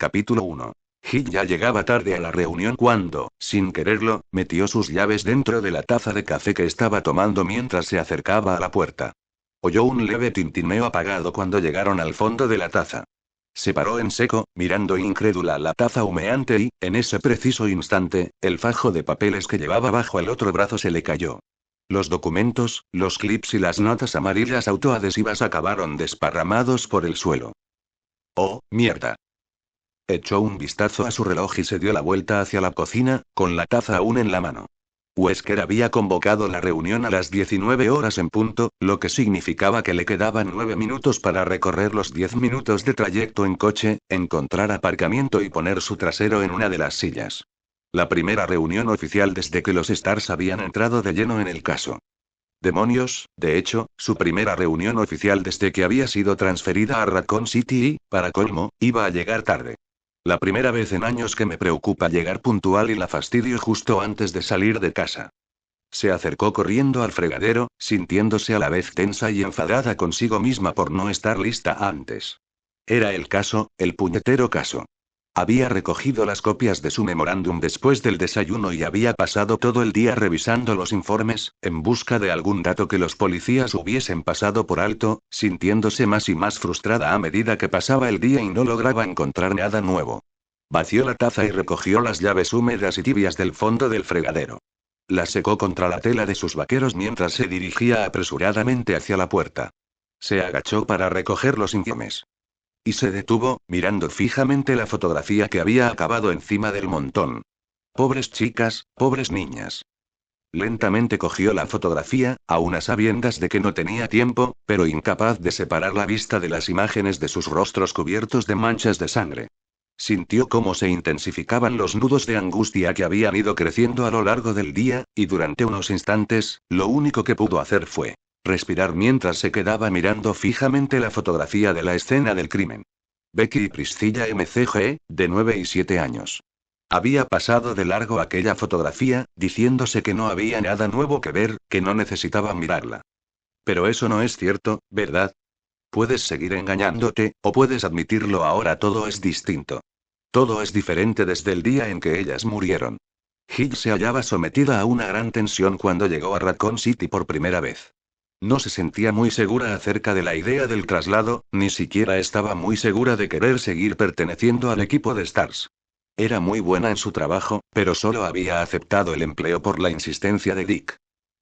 Capítulo 1. Hill ya llegaba tarde a la reunión cuando, sin quererlo, metió sus llaves dentro de la taza de café que estaba tomando mientras se acercaba a la puerta. Oyó un leve tintineo apagado cuando llegaron al fondo de la taza. Se paró en seco, mirando incrédula la taza humeante y, en ese preciso instante, el fajo de papeles que llevaba bajo el otro brazo se le cayó. Los documentos, los clips y las notas amarillas autoadhesivas acabaron desparramados por el suelo. ¡Oh, mierda! Echó un vistazo a su reloj y se dio la vuelta hacia la cocina, con la taza aún en la mano. Wesker había convocado la reunión a las 19 horas en punto, lo que significaba que le quedaban 9 minutos para recorrer los 10 minutos de trayecto en coche, encontrar aparcamiento y poner su trasero en una de las sillas. La primera reunión oficial desde que los Stars habían entrado de lleno en el caso. Demonios, de hecho, su primera reunión oficial desde que había sido transferida a Raccoon City y, para colmo, iba a llegar tarde. La primera vez en años que me preocupa llegar puntual y la fastidio justo antes de salir de casa. Se acercó corriendo al fregadero, sintiéndose a la vez tensa y enfadada consigo misma por no estar lista antes. Era el caso, el puñetero caso. Había recogido las copias de su memorándum después del desayuno y había pasado todo el día revisando los informes, en busca de algún dato que los policías hubiesen pasado por alto, sintiéndose más y más frustrada a medida que pasaba el día y no lograba encontrar nada nuevo. Vació la taza y recogió las llaves húmedas y tibias del fondo del fregadero. Las secó contra la tela de sus vaqueros mientras se dirigía apresuradamente hacia la puerta. Se agachó para recoger los informes. Y se detuvo, mirando fijamente la fotografía que había acabado encima del montón. Pobres chicas, pobres niñas. Lentamente cogió la fotografía, aún a sabiendas de que no tenía tiempo, pero incapaz de separar la vista de las imágenes de sus rostros cubiertos de manchas de sangre. Sintió cómo se intensificaban los nudos de angustia que habían ido creciendo a lo largo del día, y durante unos instantes, lo único que pudo hacer fue respirar mientras se quedaba mirando fijamente la fotografía de la escena del crimen. Becky y Priscilla McG, de 9 y 7 años. Había pasado de largo aquella fotografía, diciéndose que no había nada nuevo que ver, que no necesitaba mirarla. Pero eso no es cierto, ¿verdad? Puedes seguir engañándote, o puedes admitirlo ahora, todo es distinto. Todo es diferente desde el día en que ellas murieron. Hill se hallaba sometida a una gran tensión cuando llegó a Raccoon City por primera vez. No se sentía muy segura acerca de la idea del traslado, ni siquiera estaba muy segura de querer seguir perteneciendo al equipo de Stars. Era muy buena en su trabajo, pero solo había aceptado el empleo por la insistencia de Dick.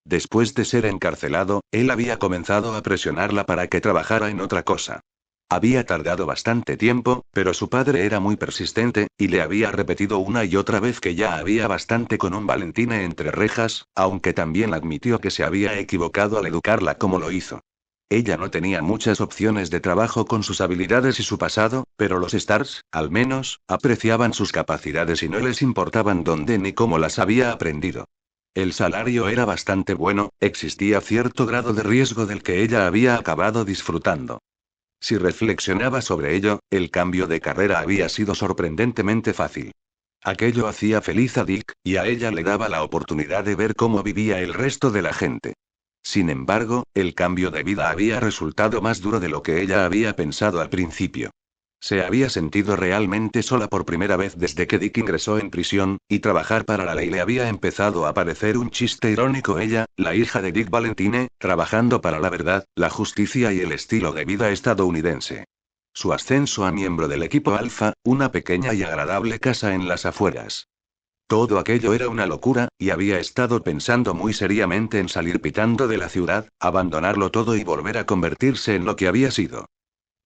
Después de ser encarcelado, él había comenzado a presionarla para que trabajara en otra cosa. Había tardado bastante tiempo, pero su padre era muy persistente, y le había repetido una y otra vez que ya había bastante con un Valentine entre rejas, aunque también admitió que se había equivocado al educarla como lo hizo. Ella no tenía muchas opciones de trabajo con sus habilidades y su pasado, pero los Stars, al menos, apreciaban sus capacidades y no les importaban dónde ni cómo las había aprendido. El salario era bastante bueno, existía cierto grado de riesgo del que ella había acabado disfrutando. Si reflexionaba sobre ello, el cambio de carrera había sido sorprendentemente fácil. Aquello hacía feliz a Dick, y a ella le daba la oportunidad de ver cómo vivía el resto de la gente. Sin embargo, el cambio de vida había resultado más duro de lo que ella había pensado al principio. Se había sentido realmente sola por primera vez desde que Dick ingresó en prisión, y trabajar para la ley le había empezado a parecer un chiste irónico. Ella, la hija de Dick Valentine, trabajando para la verdad, la justicia y el estilo de vida estadounidense. Su ascenso a miembro del equipo Alpha, una pequeña y agradable casa en las afueras. Todo aquello era una locura, y había estado pensando muy seriamente en salir pitando de la ciudad, abandonarlo todo y volver a convertirse en lo que había sido.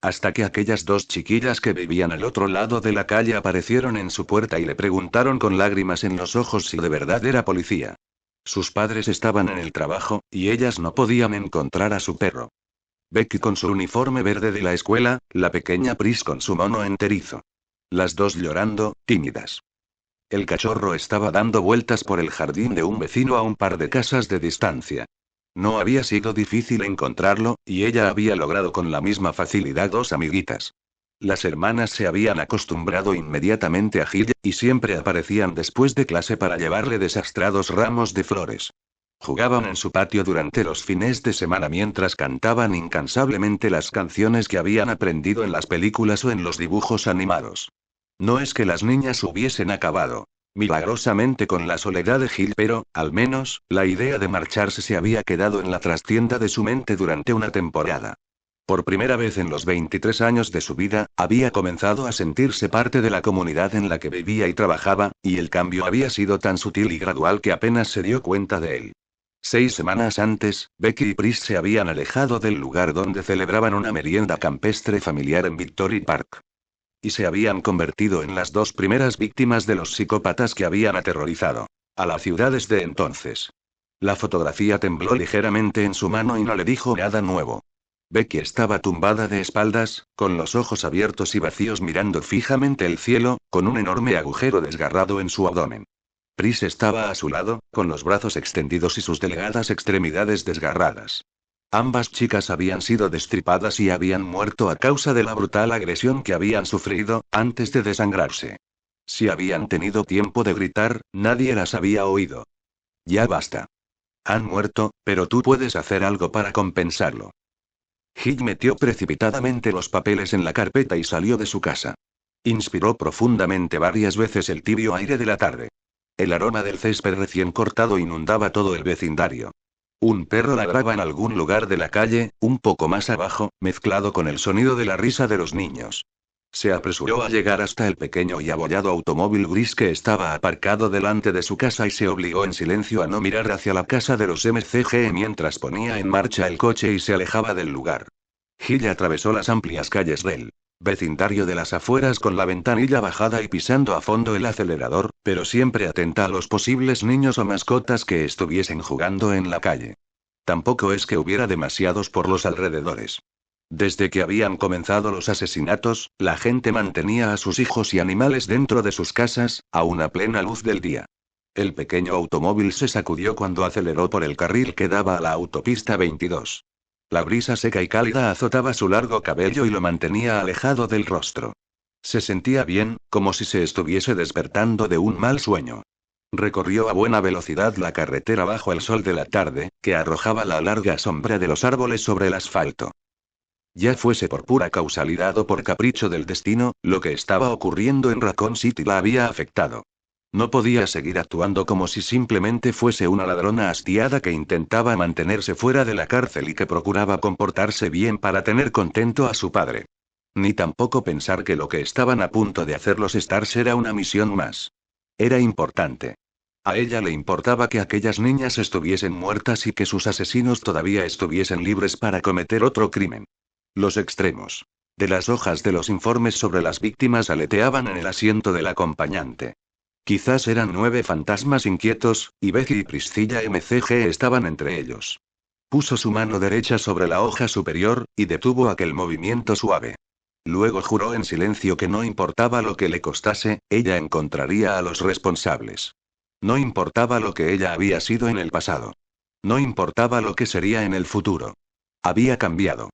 Hasta que aquellas dos chiquillas que vivían al otro lado de la calle aparecieron en su puerta y le preguntaron con lágrimas en los ojos si de verdad era policía. Sus padres estaban en el trabajo, y ellas no podían encontrar a su perro. Becky con su uniforme verde de la escuela, la pequeña Pris con su mono enterizo. Las dos llorando, tímidas. El cachorro estaba dando vueltas por el jardín de un vecino a un par de casas de distancia. No había sido difícil encontrarlo, y ella había logrado con la misma facilidad dos amiguitas. Las hermanas se habían acostumbrado inmediatamente a Hill, y siempre aparecían después de clase para llevarle desastrados ramos de flores. Jugaban en su patio durante los fines de semana mientras cantaban incansablemente las canciones que habían aprendido en las películas o en los dibujos animados. No es que las niñas hubiesen acabado milagrosamente con la soledad de Hill, pero, al menos, la idea de marcharse se había quedado en la trastienda de su mente durante una temporada. Por primera vez en los 23 años de su vida, había comenzado a sentirse parte de la comunidad en la que vivía y trabajaba, y el cambio había sido tan sutil y gradual que apenas se dio cuenta de él. 6 semanas antes, Becky y Pris se habían alejado del lugar donde celebraban una merienda campestre familiar en Victory Park. Y se habían convertido en las dos primeras víctimas de los psicópatas que habían aterrorizado a la ciudad desde entonces. La fotografía tembló ligeramente en su mano y no le dijo nada nuevo. Becky estaba tumbada de espaldas, con los ojos abiertos y vacíos mirando fijamente el cielo, con un enorme agujero desgarrado en su abdomen. Pris estaba a su lado, con los brazos extendidos y sus delgadas extremidades desgarradas. Ambas chicas habían sido destripadas y habían muerto a causa de la brutal agresión que habían sufrido, antes de desangrarse. Si habían tenido tiempo de gritar, nadie las había oído. Ya basta. Han muerto, pero tú puedes hacer algo para compensarlo. Hill metió precipitadamente los papeles en la carpeta y salió de su casa. Inspiró profundamente varias veces el tibio aire de la tarde. El aroma del césped recién cortado inundaba todo el vecindario. Un perro ladraba en algún lugar de la calle, un poco más abajo, mezclado con el sonido de la risa de los niños. Se apresuró a llegar hasta el pequeño y abollado automóvil gris que estaba aparcado delante de su casa y se obligó en silencio a no mirar hacia la casa de los MCGE mientras ponía en marcha el coche y se alejaba del lugar. Hill atravesó las amplias calles del vecindario de las afueras con la ventanilla bajada y pisando a fondo el acelerador, pero siempre atenta a los posibles niños o mascotas que estuviesen jugando en la calle. Tampoco es que hubiera demasiados por los alrededores. Desde que habían comenzado los asesinatos, la gente mantenía a sus hijos y animales dentro de sus casas, a una plena luz del día. El pequeño automóvil se sacudió cuando aceleró por el carril que daba a la autopista 22. La brisa seca y cálida azotaba su largo cabello y lo mantenía alejado del rostro. Se sentía bien, como si se estuviese despertando de un mal sueño. Recorrió a buena velocidad la carretera bajo el sol de la tarde, que arrojaba la larga sombra de los árboles sobre el asfalto. Ya fuese por pura causalidad o por capricho del destino, lo que estaba ocurriendo en Raccoon City la había afectado. No podía seguir actuando como si simplemente fuese una ladrona hastiada que intentaba mantenerse fuera de la cárcel y que procuraba comportarse bien para tener contento a su padre. Ni tampoco pensar que lo que estaban a punto de hacer los Stars era una misión más. Era importante. A ella le importaba que aquellas niñas estuviesen muertas y que sus asesinos todavía estuviesen libres para cometer otro crimen. Los extremos de las hojas de los informes sobre las víctimas aleteaban en el asiento del acompañante. Quizás eran 9 fantasmas inquietos, y Becky y Priscilla MCG estaban entre ellos. Puso su mano derecha sobre la hoja superior, y detuvo aquel movimiento suave. Luego juró en silencio que no importaba lo que le costase, ella encontraría a los responsables. No importaba lo que ella había sido en el pasado. No importaba lo que sería en el futuro. Había cambiado.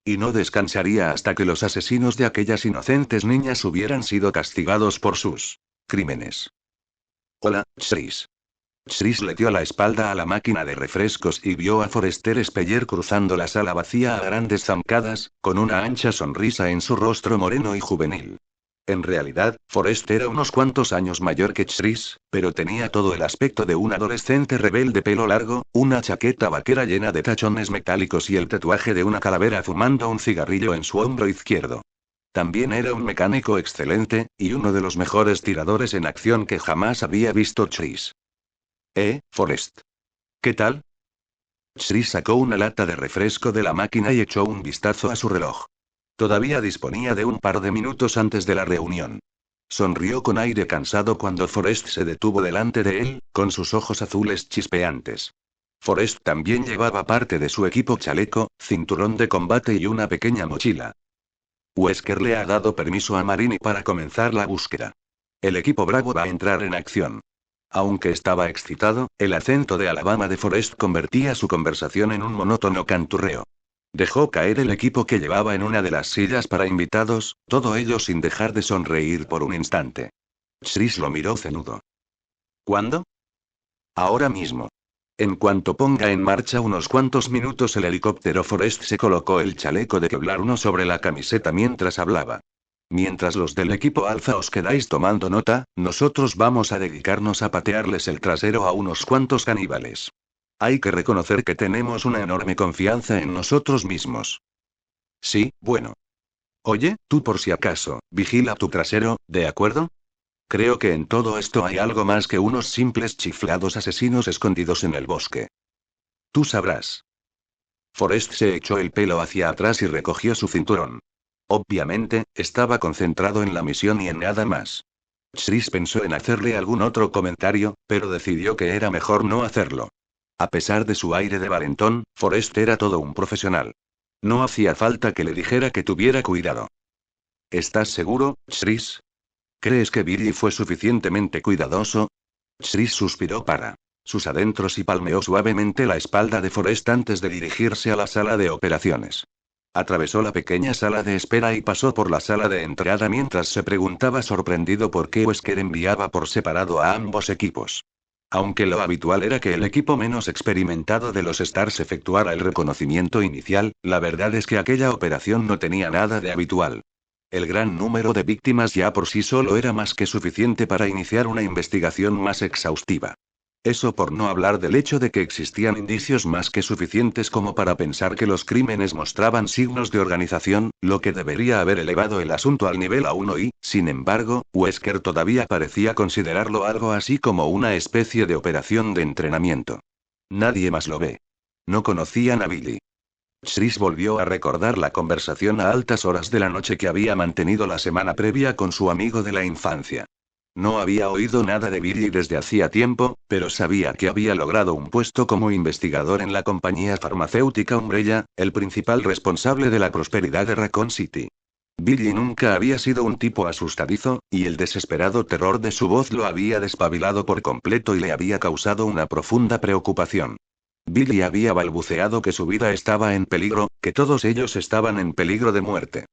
Y no descansaría hasta que los asesinos de aquellas inocentes niñas hubieran sido castigados por sus crímenes. Hola, Chris. Chris le dio la espalda a la máquina de refrescos y vio a Forrester Speyer cruzando la sala vacía a grandes zancadas, con una ancha sonrisa en su rostro moreno y juvenil. En realidad, Forrester era unos cuantos años mayor que Chris, pero tenía todo el aspecto de un adolescente rebelde pelo largo, una chaqueta vaquera llena de tachones metálicos y el tatuaje de una calavera fumando un cigarrillo en su hombro izquierdo. También era un mecánico excelente, y uno de los mejores tiradores en acción que jamás había visto Chris. Forrest. ¿Qué tal? Chris sacó una lata de refresco de la máquina y echó un vistazo a su reloj. Todavía disponía de un par de minutos antes de la reunión. Sonrió con aire cansado cuando Forrest se detuvo delante de él, con sus ojos azules chispeantes. Forrest también llevaba parte de su equipo chaleco, cinturón de combate y una pequeña mochila. Wesker le ha dado permiso a Marini para comenzar la búsqueda. El equipo Bravo va a entrar en acción. Aunque estaba excitado, el acento de Alabama de Forrest convertía su conversación en un monótono canturreo. Dejó caer el equipo que llevaba en una de las sillas para invitados, todo ello sin dejar de sonreír por un instante. Chris lo miró cenudo. ¿Cuándo? Ahora mismo. En cuanto ponga en marcha unos cuantos minutos el helicóptero, Forrest se colocó el chaleco de Kevlar 1 sobre la camiseta mientras hablaba. Mientras los del equipo Alfa os quedáis tomando nota, nosotros vamos a dedicarnos a patearles el trasero a unos cuantos caníbales. Hay que reconocer que tenemos una enorme confianza en nosotros mismos. Sí, bueno. Oye, tú por si acaso, vigila tu trasero, ¿de acuerdo? Creo que en todo esto hay algo más que unos simples chiflados asesinos escondidos en el bosque. Tú sabrás. Forrest se echó el pelo hacia atrás y recogió su cinturón. Obviamente, estaba concentrado en la misión y en nada más. Chris pensó en hacerle algún otro comentario, pero decidió que era mejor no hacerlo. A pesar de su aire de valentón, Forrest era todo un profesional. No hacía falta que le dijera que tuviera cuidado. ¿Estás seguro, Chris? ¿Crees que Billy fue suficientemente cuidadoso? Chris suspiró para sus adentros y palmeó suavemente la espalda de Forrest antes de dirigirse a la sala de operaciones. Atravesó la pequeña sala de espera y pasó por la sala de entrada mientras se preguntaba sorprendido por qué Wesker enviaba por separado a ambos equipos. Aunque lo habitual era que el equipo menos experimentado de los Stars efectuara el reconocimiento inicial, la verdad es que aquella operación no tenía nada de habitual. El gran número de víctimas ya por sí solo era más que suficiente para iniciar una investigación más exhaustiva. Eso por no hablar del hecho de que existían indicios más que suficientes como para pensar que los crímenes mostraban signos de organización, lo que debería haber elevado el asunto al nivel A1 y, sin embargo, Wesker todavía parecía considerarlo algo así como una especie de operación de entrenamiento. Nadie más lo ve. No conocían a Billy. Chris volvió a recordar la conversación a altas horas de la noche que había mantenido la semana previa con su amigo de la infancia. No había oído nada de Billy desde hacía tiempo, pero sabía que había logrado un puesto como investigador en la compañía farmacéutica Umbrella, el principal responsable de la prosperidad de Raccoon City. Billy nunca había sido un tipo asustadizo, y el desesperado terror de su voz lo había despabilado por completo y le había causado una profunda preocupación. Billy había balbuceado que su vida estaba en peligro, que todos ellos estaban en peligro de muerte.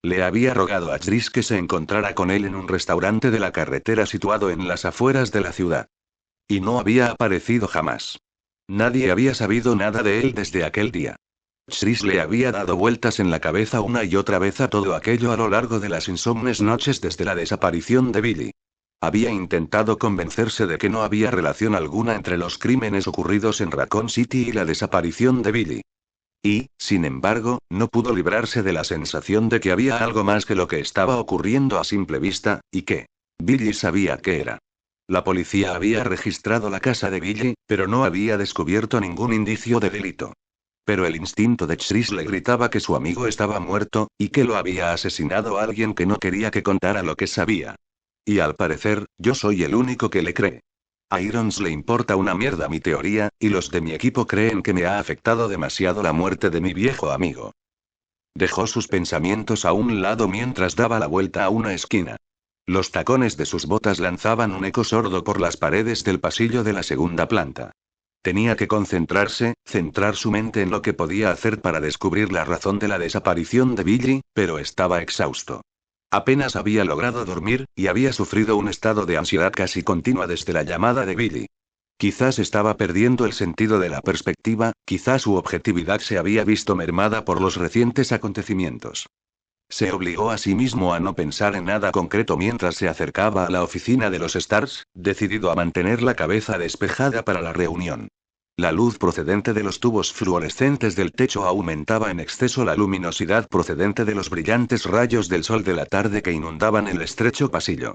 Le había rogado a Chris que se encontrara con él en un restaurante de la carretera situado en las afueras de la ciudad. Y no había aparecido jamás. Nadie había sabido nada de él desde aquel día. Chris le había dado vueltas en la cabeza una y otra vez a todo aquello a lo largo de las insomnes noches desde la desaparición de Billy. Había intentado convencerse de que no había relación alguna entre los crímenes ocurridos en Raccoon City y la desaparición de Billy. Y, sin embargo, no pudo librarse de la sensación de que había algo más que lo que estaba ocurriendo a simple vista, y que Billy sabía qué era. La policía había registrado la casa de Billy, pero no había descubierto ningún indicio de delito. Pero el instinto de Chris le gritaba que su amigo estaba muerto, y que lo había asesinado alguien que no quería que contara lo que sabía. Y al parecer, yo soy el único que le cree. A Irons le importa una mierda mi teoría, y los de mi equipo creen que me ha afectado demasiado la muerte de mi viejo amigo. Dejó sus pensamientos a un lado mientras daba la vuelta a una esquina. Los tacones de sus botas lanzaban un eco sordo por las paredes del pasillo de la segunda planta. Tenía que concentrarse, centrar su mente en lo que podía hacer para descubrir la razón de la desaparición de Billy, pero estaba exhausto. Apenas había logrado dormir, y había sufrido un estado de ansiedad casi continua desde la llamada de Billy. Quizás estaba perdiendo el sentido de la perspectiva, quizás su objetividad se había visto mermada por los recientes acontecimientos. Se obligó a sí mismo a no pensar en nada concreto mientras se acercaba a la oficina de los Stars, decidido a mantener la cabeza despejada para la reunión. La luz procedente de los tubos fluorescentes del techo aumentaba en exceso la luminosidad procedente de los brillantes rayos del sol de la tarde que inundaban el estrecho pasillo.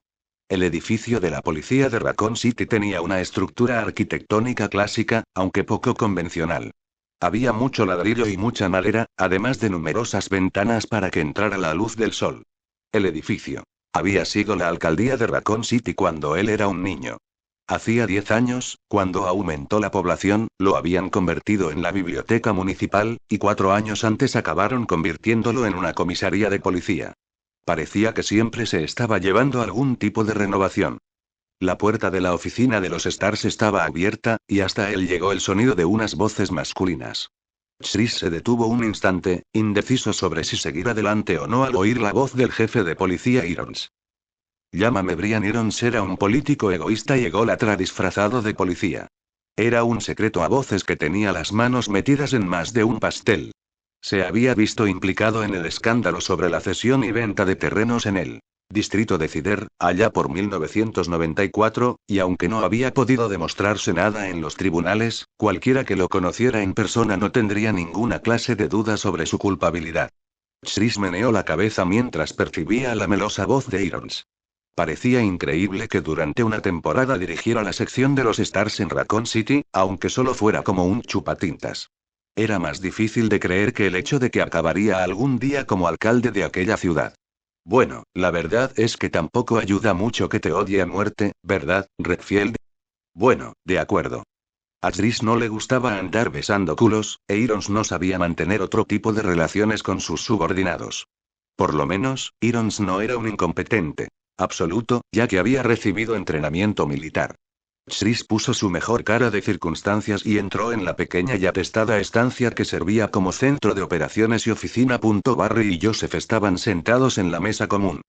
El edificio de la policía de Raccoon City tenía una estructura arquitectónica clásica, aunque poco convencional. Había mucho ladrillo y mucha madera, además de numerosas ventanas para que entrara la luz del sol. El edificio había sido la alcaldía de Raccoon City cuando él era un niño. Hacía 10 años, cuando aumentó la población, lo habían convertido en la biblioteca municipal, y 4 años antes acabaron convirtiéndolo en una comisaría de policía. Parecía que siempre se estaba llevando algún tipo de renovación. La puerta de la oficina de los Stars estaba abierta, y hasta él llegó el sonido de unas voces masculinas. Chris se detuvo un instante, indeciso sobre si seguir adelante o no al oír la voz del jefe de policía Irons. Llámame Brian Irons era un político egoísta y ególatra disfrazado de policía. Era un secreto a voces que tenía las manos metidas en más de un pastel. Se había visto implicado en el escándalo sobre la cesión y venta de terrenos en el distrito de Cider, allá por 1994, y aunque no había podido demostrarse nada en los tribunales, cualquiera que lo conociera en persona no tendría ninguna clase de duda sobre su culpabilidad. Chris meneó la cabeza mientras percibía la melosa voz de Irons. Parecía increíble que durante una temporada dirigiera la sección de los Stars en Raccoon City, aunque solo fuera como un chupatintas. Era más difícil de creer que el hecho de que acabaría algún día como alcalde de aquella ciudad. Bueno, la verdad es que tampoco ayuda mucho que te odie a muerte, ¿verdad, Redfield? Bueno, de acuerdo. A Chris no le gustaba andar besando culos, e Irons no sabía mantener otro tipo de relaciones con sus subordinados. Por lo menos, Irons no era un incompetente absoluto, ya que había recibido entrenamiento militar. Chris puso su mejor cara de circunstancias y entró en la pequeña y atestada estancia que servía como centro de operaciones y oficina. Barry y Joseph estaban sentados en la mesa común.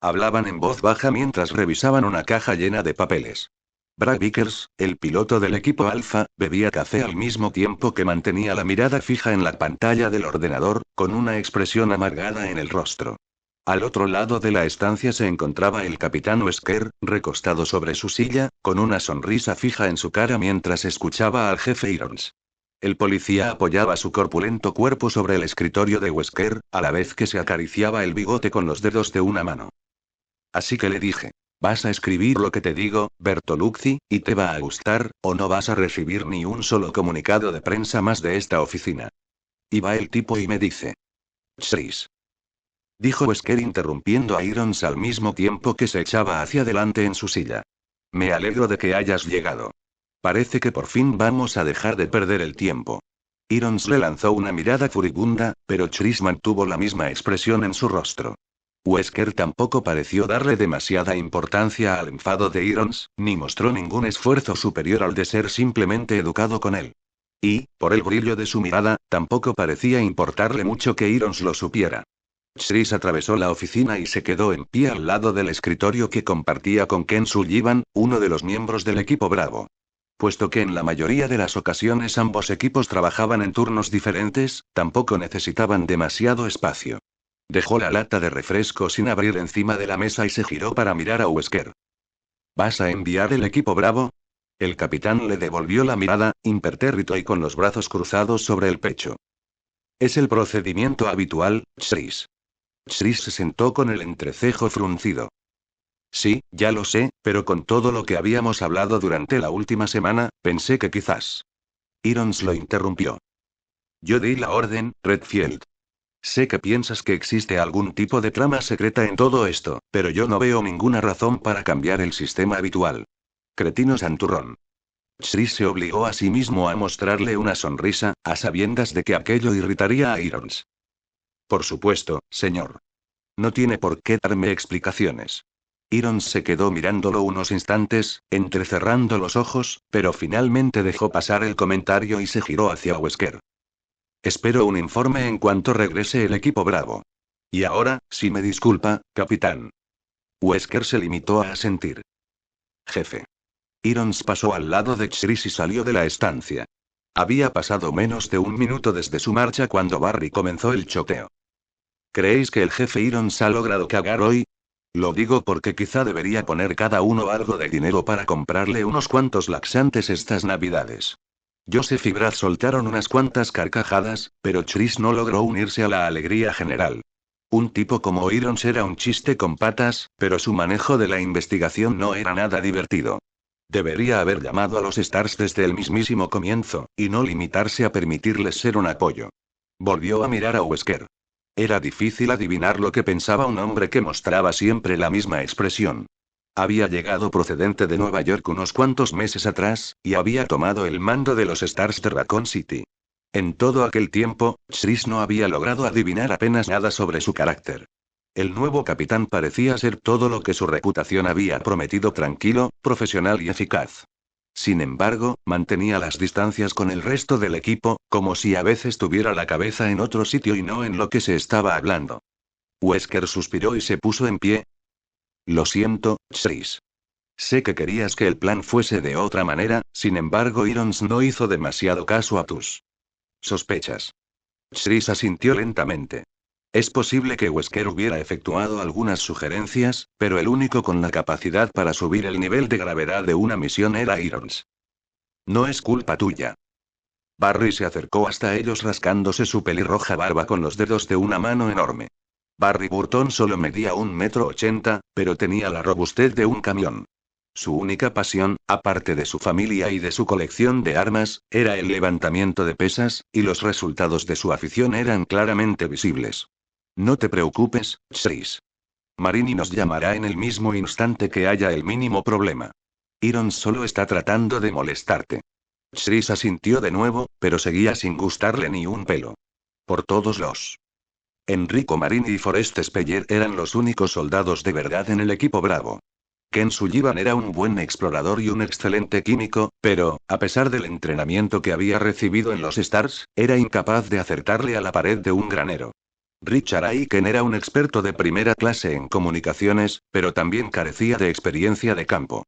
Hablaban en voz baja mientras revisaban una caja llena de papeles. Brad Vickers, el piloto del equipo Alpha, bebía café al mismo tiempo que mantenía la mirada fija en la pantalla del ordenador, con una expresión amargada en el rostro. Al otro lado de la estancia se encontraba el capitán Wesker, recostado sobre su silla, con una sonrisa fija en su cara mientras escuchaba al jefe Irons. El policía apoyaba su corpulento cuerpo sobre el escritorio de Wesker, a la vez que se acariciaba el bigote con los dedos de una mano. Así que le dije: vas a escribir lo que te digo, Bertoluzzi, y te va a gustar, o no vas a recibir ni un solo comunicado de prensa más de esta oficina. Y va el tipo y me dice: Chris, dijo Wesker interrumpiendo a Irons al mismo tiempo que se echaba hacia adelante en su silla. Me alegro de que hayas llegado. Parece que por fin vamos a dejar de perder el tiempo. Irons le lanzó una mirada furibunda, pero Chris mantuvo la misma expresión en su rostro. Wesker tampoco pareció darle demasiada importancia al enfado de Irons, ni mostró ningún esfuerzo superior al de ser simplemente educado con él. Y, por el brillo de su mirada, tampoco parecía importarle mucho que Irons lo supiera. Chris atravesó la oficina y se quedó en pie al lado del escritorio que compartía con Ken Sullivan, uno de los miembros del equipo Bravo. Puesto que en la mayoría de las ocasiones ambos equipos trabajaban en turnos diferentes, tampoco necesitaban demasiado espacio. Dejó la lata de refresco sin abrir encima de la mesa y se giró para mirar a Wesker. ¿Vas a enviar el equipo Bravo? El capitán le devolvió la mirada, impertérrito y con los brazos cruzados sobre el pecho. Es el procedimiento habitual, Chris. Chris se sentó con el entrecejo fruncido. Sí, ya lo sé, pero con todo lo que habíamos hablado durante la última semana, pensé que quizás. Irons lo interrumpió. Yo di la orden, Redfield. Sé que piensas que existe algún tipo de trama secreta en todo esto, pero yo no veo ninguna razón para cambiar el sistema habitual. Cretino santurrón. Chris se obligó a sí mismo a mostrarle una sonrisa, a sabiendas de que aquello irritaría a Irons. Por supuesto, señor. No tiene por qué darme explicaciones. Irons se quedó mirándolo unos instantes, entrecerrando los ojos, pero finalmente dejó pasar el comentario y se giró hacia Wesker. Espero un informe en cuanto regrese el equipo Bravo. Y ahora, si me disculpa, capitán. Wesker se limitó a asentir. Jefe. Irons pasó al lado de Chris y salió de la estancia. Había pasado menos de un minuto desde su marcha cuando Barry comenzó el choteo. ¿Creéis que el jefe Irons ha logrado cagar hoy? Lo digo porque quizá debería poner cada uno algo de dinero para comprarle unos cuantos laxantes estas navidades. Joseph y Brad soltaron unas cuantas carcajadas, pero Chris no logró unirse a la alegría general. Un tipo como Irons era un chiste con patas, pero su manejo de la investigación no era nada divertido. Debería haber llamado a los Stars desde el mismísimo comienzo, y no limitarse a permitirles ser un apoyo. Volvió a mirar a Wesker. Era difícil adivinar lo que pensaba un hombre que mostraba siempre la misma expresión. Había llegado procedente de Nueva York unos cuantos meses atrás, y había tomado el mando de los Stars de Raccoon City. En todo aquel tiempo, Chris no había logrado adivinar apenas nada sobre su carácter. El nuevo capitán parecía ser todo lo que su reputación había prometido: tranquilo, profesional y eficaz. Sin embargo, mantenía las distancias con el resto del equipo, como si a veces tuviera la cabeza en otro sitio y no en lo que se estaba hablando. Wesker suspiró y se puso en pie. Lo siento, Chris. Sé que querías que el plan fuese de otra manera, sin embargo Irons no hizo demasiado caso a tus sospechas. Chris asintió lentamente. Es posible que Wesker hubiera efectuado algunas sugerencias, pero el único con la capacidad para subir el nivel de gravedad de una misión era Irons. No es culpa tuya. Barry se acercó hasta ellos rascándose su pelirroja barba con los dedos de una mano enorme. Barry Burton solo medía 1,80 m, pero tenía la robustez de un camión. Su única pasión, aparte de su familia y de su colección de armas, era el levantamiento de pesas, y los resultados de su afición eran claramente visibles. No te preocupes, Chris. Marini nos llamará en el mismo instante que haya el mínimo problema. Irons solo está tratando de molestarte. Chris asintió de nuevo, pero seguía sin gustarle ni un pelo. Por todos los. Enrico Marini y Forrest Speyer eran los únicos soldados de verdad en el equipo Bravo. Ken Sullivan era un buen explorador y un excelente químico, pero, a pesar del entrenamiento que había recibido en los Stars, era incapaz de acertarle a la pared de un granero. Richard Aiken era un experto de primera clase en comunicaciones, pero también carecía de experiencia de campo.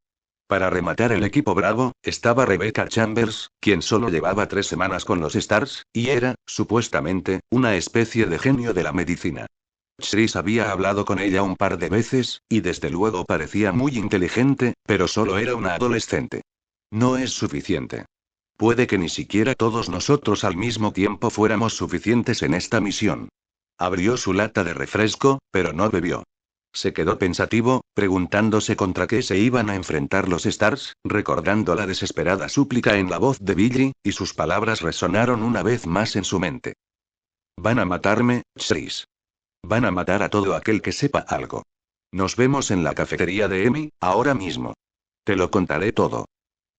Para rematar el equipo Bravo, estaba Rebecca Chambers, quien solo llevaba 3 semanas con los Stars, y era, supuestamente, una especie de genio de la medicina. Chris había hablado con ella un par de veces, y desde luego parecía muy inteligente, pero solo era una adolescente. No es suficiente. Puede que ni siquiera todos nosotros al mismo tiempo fuéramos suficientes en esta misión. Abrió su lata de refresco, pero no bebió. Se quedó pensativo, preguntándose contra qué se iban a enfrentar los Stars, recordando la desesperada súplica en la voz de Billy, y sus palabras resonaron una vez más en su mente. Van a matarme, Chris. Van a matar a todo aquel que sepa algo. Nos vemos en la cafetería de Emmy, ahora mismo. Te lo contaré todo.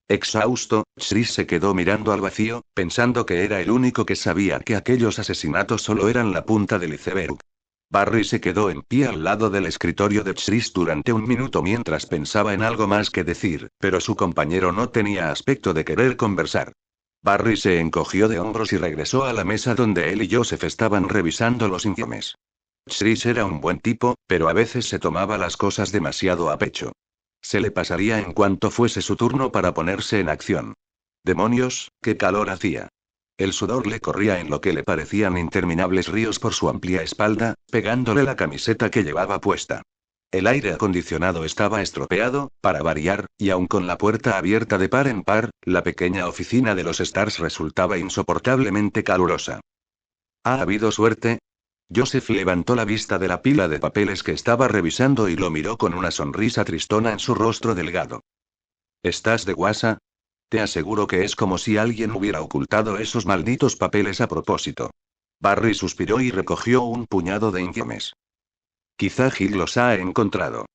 Exhausto, Chris se quedó mirando al vacío, pensando que era el único que sabía que aquellos asesinatos solo eran la punta del iceberg. Barry se quedó en pie al lado del escritorio de Chris durante un minuto mientras pensaba en algo más que decir, pero su compañero no tenía aspecto de querer conversar. Barry se encogió de hombros y regresó a la mesa donde él y Joseph estaban revisando los informes. Chris era un buen tipo, pero a veces se tomaba las cosas demasiado a pecho. Se le pasaría en cuanto fuese su turno para ponerse en acción. ¡Demonios, qué calor hacía! El sudor le corría en lo que le parecían interminables ríos por su amplia espalda, pegándole la camiseta que llevaba puesta. El aire acondicionado estaba estropeado, para variar, y aun con la puerta abierta de par en par, la pequeña oficina de los Stars resultaba insoportablemente calurosa. ¿Ha habido suerte? Joseph levantó la vista de la pila de papeles que estaba revisando y lo miró con una sonrisa tristona en su rostro delgado. ¿Estás de guasa? Te aseguro que es como si alguien hubiera ocultado esos malditos papeles a propósito. Barry suspiró y recogió un puñado de informes. Quizá Gil los ha encontrado.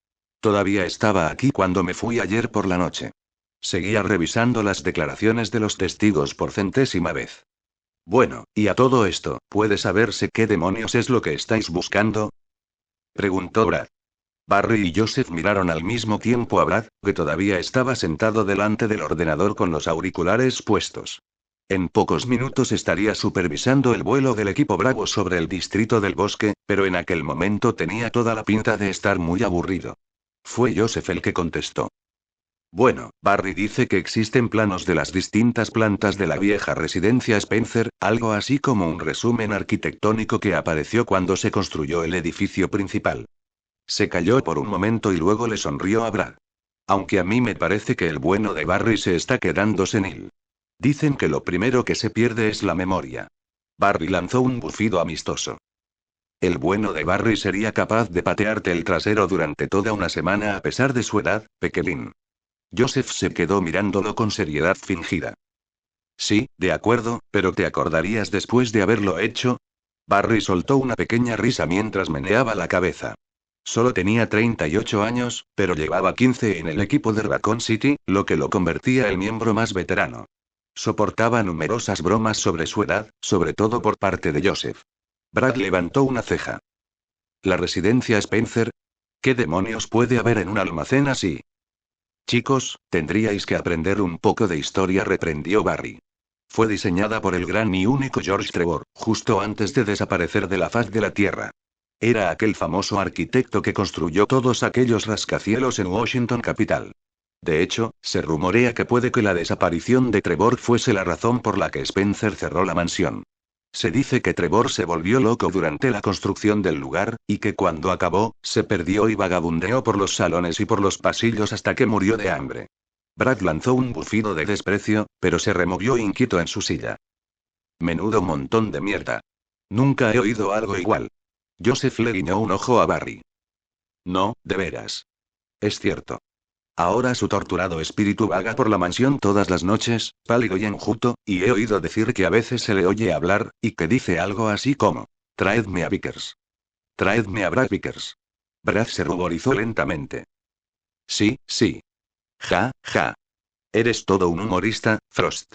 Todavía estaba aquí cuando me fui ayer por la noche. Seguía revisando las declaraciones de los testigos por 100ª vez. Bueno, y a todo esto, ¿puede saberse qué demonios es lo que estáis buscando? Preguntó Brad. Barry y Joseph miraron al mismo tiempo a Brad, que todavía estaba sentado delante del ordenador con los auriculares puestos. En pocos minutos estaría supervisando el vuelo del equipo Bravo sobre el distrito del bosque, pero en aquel momento tenía toda la pinta de estar muy aburrido. Fue Joseph el que contestó. Bueno, Barry dice que existen planos de las distintas plantas de la vieja residencia Spencer, algo así como un resumen arquitectónico que apareció cuando se construyó el edificio principal. Se calló por un momento y luego le sonrió a Brad. Aunque a mí me parece que el bueno de Barry se está quedando senil. Dicen que lo primero que se pierde es la memoria. Barry lanzó un bufido amistoso. El bueno de Barry sería capaz de patearte el trasero durante toda una semana a pesar de su edad, pequeñín. Joseph se quedó mirándolo con seriedad fingida. Sí, de acuerdo, pero ¿te acordarías después de haberlo hecho? Barry soltó una pequeña risa mientras meneaba la cabeza. Solo tenía 38 años, pero llevaba 15 en el equipo de Raccoon City, lo que lo convertía el miembro más veterano. Soportaba numerosas bromas sobre su edad, sobre todo por parte de Joseph. Brad levantó una ceja. ¿La residencia Spencer? ¿Qué demonios puede haber en un almacén así? Chicos, tendríais que aprender un poco de historia, reprendió Barry. Fue diseñada por el gran y único George Trevor, justo antes de desaparecer de la faz de la Tierra. Era aquel famoso arquitecto que construyó todos aquellos rascacielos en Washington capital. De hecho, se rumorea que puede que la desaparición de Trevor fuese la razón por la que Spencer cerró la mansión. Se dice que Trevor se volvió loco durante la construcción del lugar, y que cuando acabó, se perdió y vagabundeó por los salones y por los pasillos hasta que murió de hambre. Brad lanzó un bufido de desprecio, pero se removió inquieto en su silla. Menudo montón de mierda. Nunca he oído algo igual. Joseph le guiñó un ojo a Barry. No, de veras. Es cierto. Ahora su torturado espíritu vaga por la mansión todas las noches, pálido y enjuto, y he oído decir que a veces se le oye hablar, y que dice algo así como: traedme a Vickers. Traedme a Brad Vickers. Brad se ruborizó lentamente. Sí, sí. Ja, ja. Eres todo un humorista, Frost.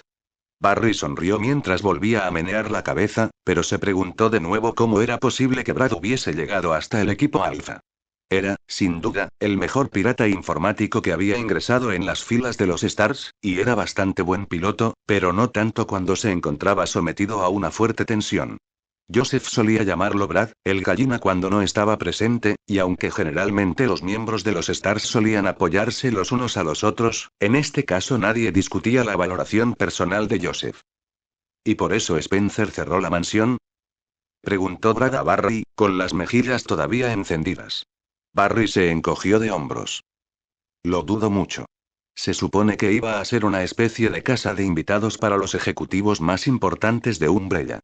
Barry sonrió mientras volvía a menear la cabeza, pero se preguntó de nuevo cómo era posible que Brad hubiese llegado hasta el equipo Alpha. Era, sin duda, el mejor pirata informático que había ingresado en las filas de los Stars, y era bastante buen piloto, pero no tanto cuando se encontraba sometido a una fuerte tensión. Joseph solía llamarlo Brad, el gallina cuando no estaba presente, y aunque generalmente los miembros de los Stars solían apoyarse los unos a los otros, en este caso nadie discutía la valoración personal de Joseph. ¿Y por eso Spencer cerró la mansión? Preguntó Brad a Barry, con las mejillas todavía encendidas. Barry se encogió de hombros. Lo dudo mucho. Se supone que iba a ser una especie de casa de invitados para los ejecutivos más importantes de Umbrella.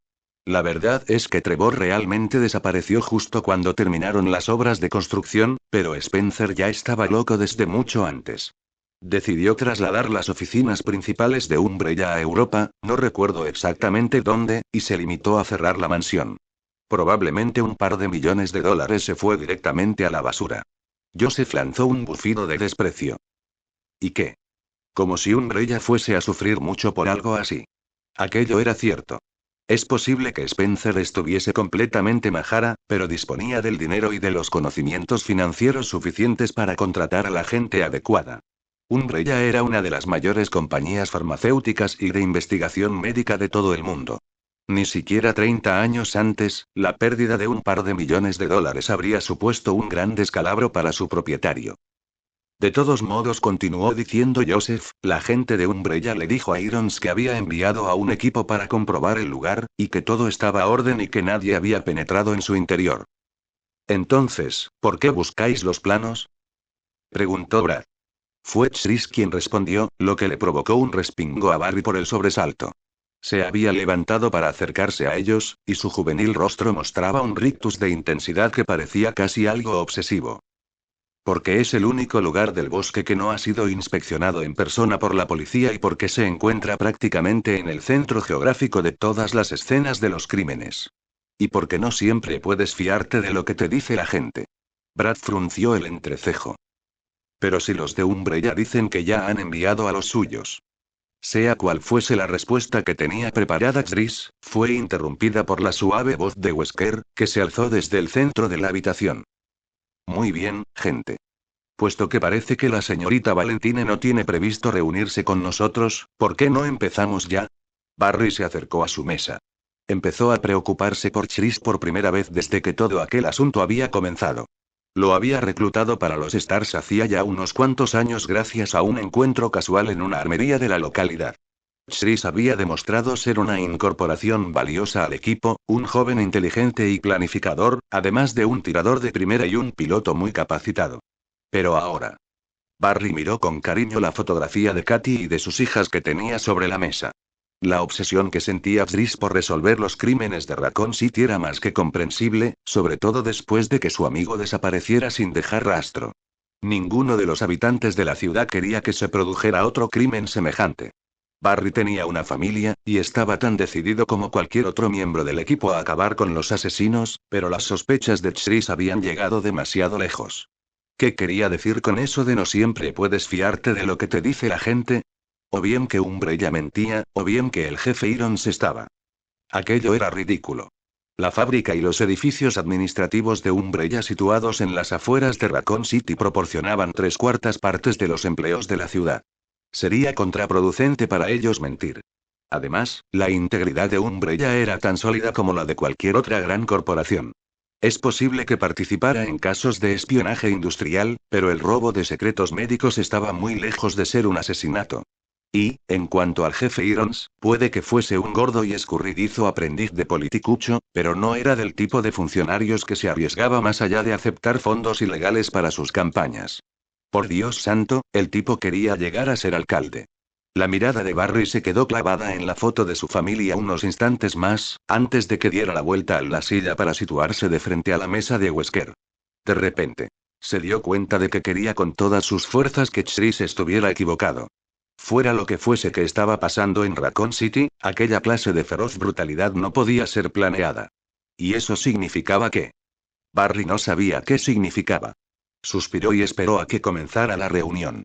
La verdad es que Trevor realmente desapareció justo cuando terminaron las obras de construcción, pero Spencer ya estaba loco desde mucho antes. Decidió trasladar las oficinas principales de Umbrella a Europa, no recuerdo exactamente dónde, y se limitó a cerrar la mansión. Probablemente un par de millones de dólares se fue directamente a la basura. Joseph lanzó un bufido de desprecio. ¿Y qué? Como si Umbrella fuese a sufrir mucho por algo así. Aquello era cierto. Es posible que Spencer estuviese completamente majara, pero disponía del dinero y de los conocimientos financieros suficientes para contratar a la gente adecuada. Umbrella era una de las mayores compañías farmacéuticas y de investigación médica de todo el mundo. Ni siquiera 30 años antes, la pérdida de un par de millones de dólares habría supuesto un gran descalabro para su propietario. De todos modos, continuó diciendo Joseph, la gente de Umbrella le dijo a Irons que había enviado a un equipo para comprobar el lugar, y que todo estaba a orden y que nadie había penetrado en su interior. Entonces, ¿por qué buscáis los planos? Preguntó Brad. Fue Chris quien respondió, lo que le provocó un respingo a Barry por el sobresalto. Se había levantado para acercarse a ellos, y su juvenil rostro mostraba un rictus de intensidad que parecía casi algo obsesivo. Porque es el único lugar del bosque que no ha sido inspeccionado en persona por la policía y porque se encuentra prácticamente en el centro geográfico de todas las escenas de los crímenes. Y porque no siempre puedes fiarte de lo que te dice la gente. Brad frunció el entrecejo. Pero si los de Umbrella dicen que ya han enviado a los suyos. Sea cual fuese la respuesta que tenía preparada Chris, fue interrumpida por la suave voz de Wesker, que se alzó desde el centro de la habitación. Muy bien, gente. Puesto que parece que la señorita Valentine no tiene previsto reunirse con nosotros, ¿por qué no empezamos ya? Barry se acercó a su mesa. Empezó a preocuparse por Chris por primera vez desde que todo aquel asunto había comenzado. Lo había reclutado para los Stars hacía ya unos cuantos años gracias a un encuentro casual en una armería de la localidad. Chris había demostrado ser una incorporación valiosa al equipo, un joven inteligente y planificador, además de un tirador de primera y un piloto muy capacitado. Pero ahora. Barry miró con cariño la fotografía de Katy y de sus hijas que tenía sobre la mesa. La obsesión que sentía Chris por resolver los crímenes de Raccoon City era más que comprensible, sobre todo después de que su amigo desapareciera sin dejar rastro. Ninguno de los habitantes de la ciudad quería que se produjera otro crimen semejante. Barry tenía una familia, y estaba tan decidido como cualquier otro miembro del equipo a acabar con los asesinos, pero las sospechas de Chris habían llegado demasiado lejos. ¿Qué quería decir con eso de no siempre puedes fiarte de lo que te dice la gente? O bien que Umbrella mentía, o bien que el jefe Irons estaba. Aquello era ridículo. La fábrica y los edificios administrativos de Umbrella situados en las afueras de Raccoon City proporcionaban 3/4 partes de los empleos de la ciudad. Sería contraproducente para ellos mentir. Además, la integridad de Umbrella era tan sólida como la de cualquier otra gran corporación. Es posible que participara en casos de espionaje industrial, pero el robo de secretos médicos estaba muy lejos de ser un asesinato. Y, en cuanto al jefe Irons, puede que fuese un gordo y escurridizo aprendiz de politicucho, pero no era del tipo de funcionarios que se arriesgaba más allá de aceptar fondos ilegales para sus campañas. Por Dios santo, el tipo quería llegar a ser alcalde. La mirada de Barry se quedó clavada en la foto de su familia unos instantes más, antes de que diera la vuelta a la silla para situarse de frente a la mesa de Wesker. De repente, se dio cuenta de que quería con todas sus fuerzas que Chris estuviera equivocado. Fuera lo que fuese que estaba pasando en Raccoon City, aquella clase de feroz brutalidad no podía ser planeada. ¿Y eso significaba qué? Barry no sabía qué significaba. Suspiró y esperó a que comenzara la reunión.